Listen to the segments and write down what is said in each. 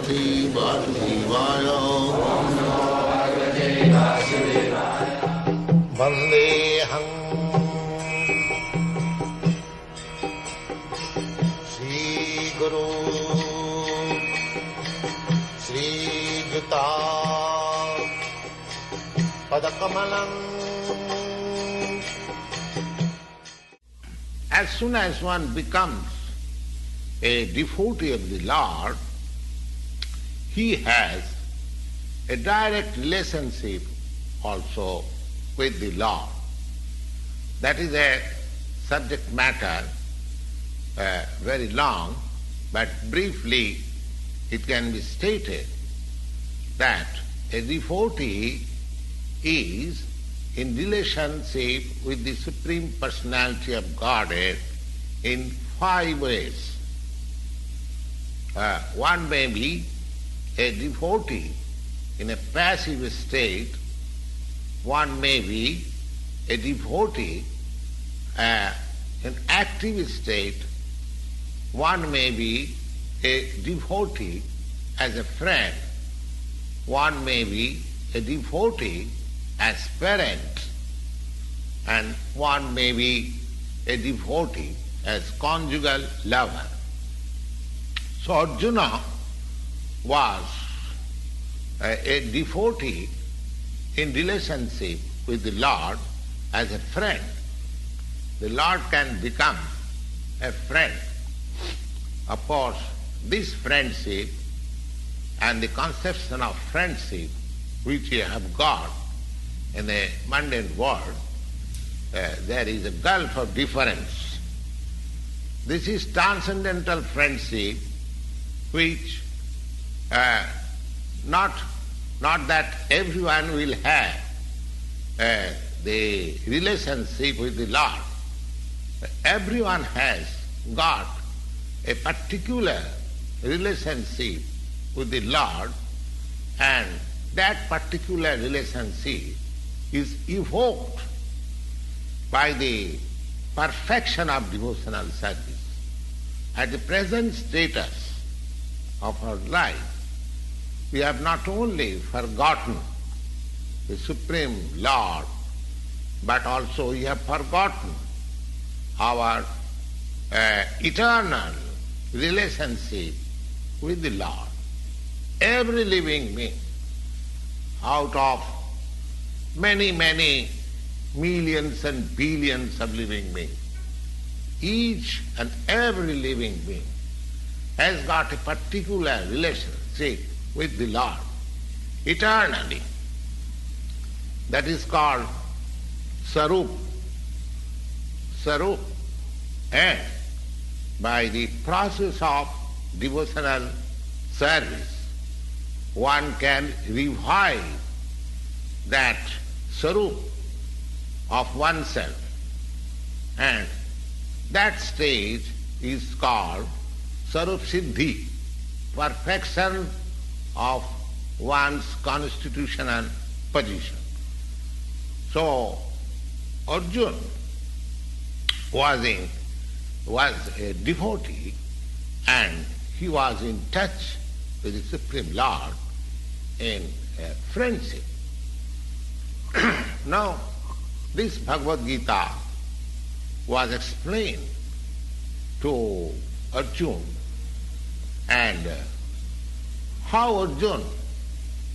Parvati Vasudevaya. Vandeham Shri Guru Shri Juta Padakamalam. As soon as one becomes a devotee of the Lord, he has a direct relationship also with the Lord. That is a subject matter, very long, but briefly it can be stated that a devotee is in relationship with the Supreme Personality of Godhead in 5 ways. One may be a devotee in a passive state, one may be a devotee in active state, one may be a devotee as a friend, one may be a devotee as parent, and one may be a devotee as conjugal lover. So Arjuna was a devotee in relationship with the Lord as a friend. The Lord can become a friend. Of course, this friendship and the conception of friendship which you have got in the mundane world, there is a gulf of difference. This is transcendental friendship which not that everyone will have the relationship with the Lord. Everyone has got a particular relationship with the Lord, and that particular relationship is evoked by the perfection of devotional service. At the present status of our life, we have not only forgotten the Supreme Lord, but also we have forgotten our eternal relationship with the Lord. Every living being, out of many, many millions and billions of living beings, each and every living being has got a particular relationship with the Lord eternally. That is called Sarup. Sarup. And by the process of devotional service, one can revive that Sarup of oneself. And that stage is called Sarup Siddhi, perfection of one's constitutional position. So Arjuna was a devotee, and he was in touch with the Supreme Lord in friendship. Now, this Bhagavad Gita was explained to Arjuna, and how Arjuna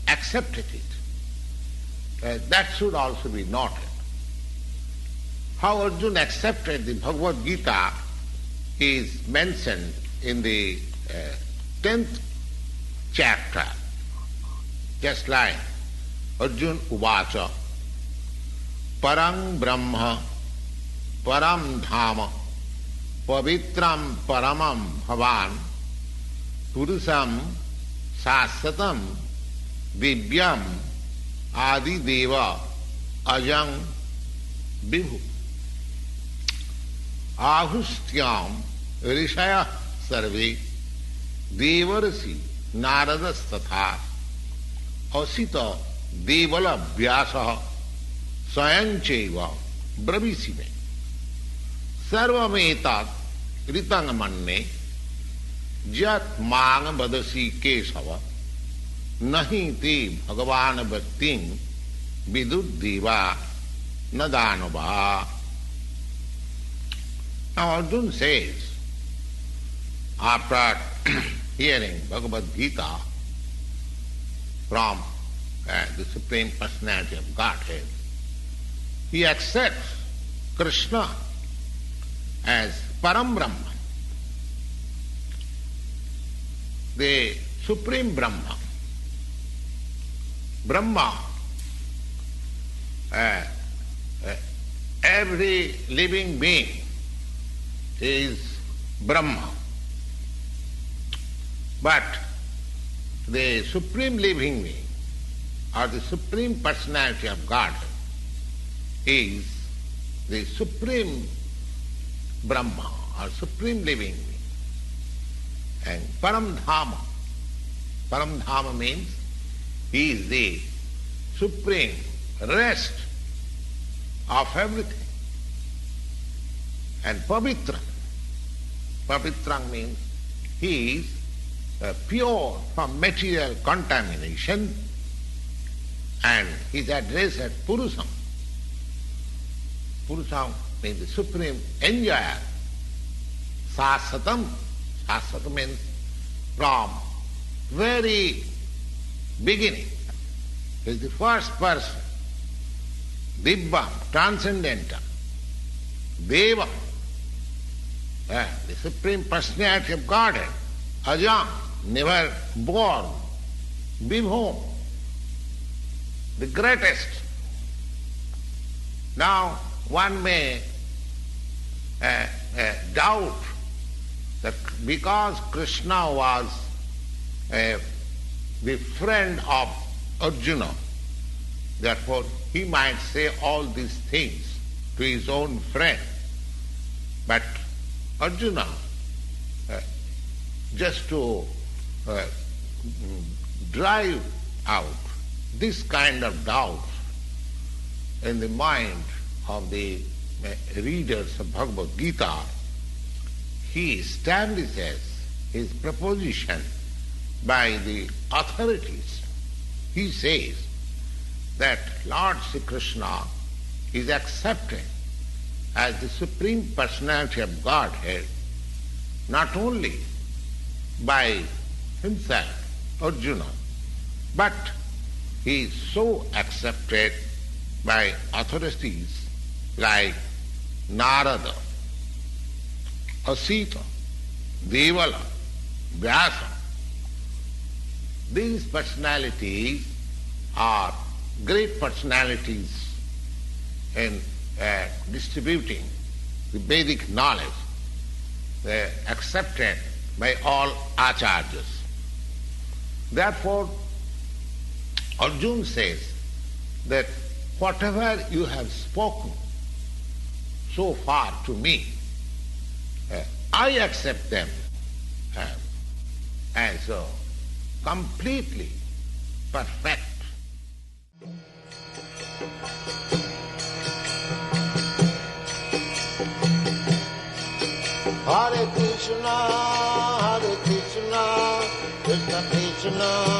accepted it, that should also be noted. How Arjuna accepted the Bhagavad Gita is mentioned in the 10th chapter, just like Arjuna Uvacha, Parang Brahma, Param Dhama, Pavitram Paramam Bhavan, Purusam Sasatam, Divyam Adi Deva Ajang Vibhu. Ahustyam Rishaya Sarve Devarasi Naradas Asita Devala Vyasa Sayancheva Bravisime Sarvametat Ritangamanne Jat mang vadasi kesava nahi te bhagavan bhaktin viduddeva nadanava. Now Arjuna says, after hearing Bhagavad Gita from the Supreme Personality of Godhead, he accepts Krishna as Param Brahman, the Supreme Brahma. Brahma, every living being is Brahma. But the Supreme Living Being, or the Supreme Personality of God, is the Supreme Brahma, or Supreme Living Being. And Paramdhama. Paramdhama means he is the supreme rest of everything. And Pavitra. Pavitra means he is pure from material contamination, and his address at Purusam. Purusam means the supreme enjoyer. Sasatam. Sasatam means from very beginning. He is the first person. Dibbam, transcendental. Deva, the Supreme Personality of Godhead. Ajam, never born. Vibhom, the greatest. Now one may doubt that because Krishna was the friend of Arjuna, therefore he might say all these things to his own friend. But Arjuna, just to drive out this kind of doubt in the mind of the readers of Bhagavad Gita, he establishes his proposition by the authorities. He says that Lord Sri Krishna is accepted as the Supreme Personality of Godhead not only by himself, Arjuna, but he is so accepted by authorities like Narada, Asita, Devala, Vyasa. These personalities are great personalities in distributing the Vedic knowledge, accepted by all acharyas. Therefore, Arjuna says that whatever you have spoken so far to me, I accept them as completely perfect. Hare Krishna, Krishna Krishna,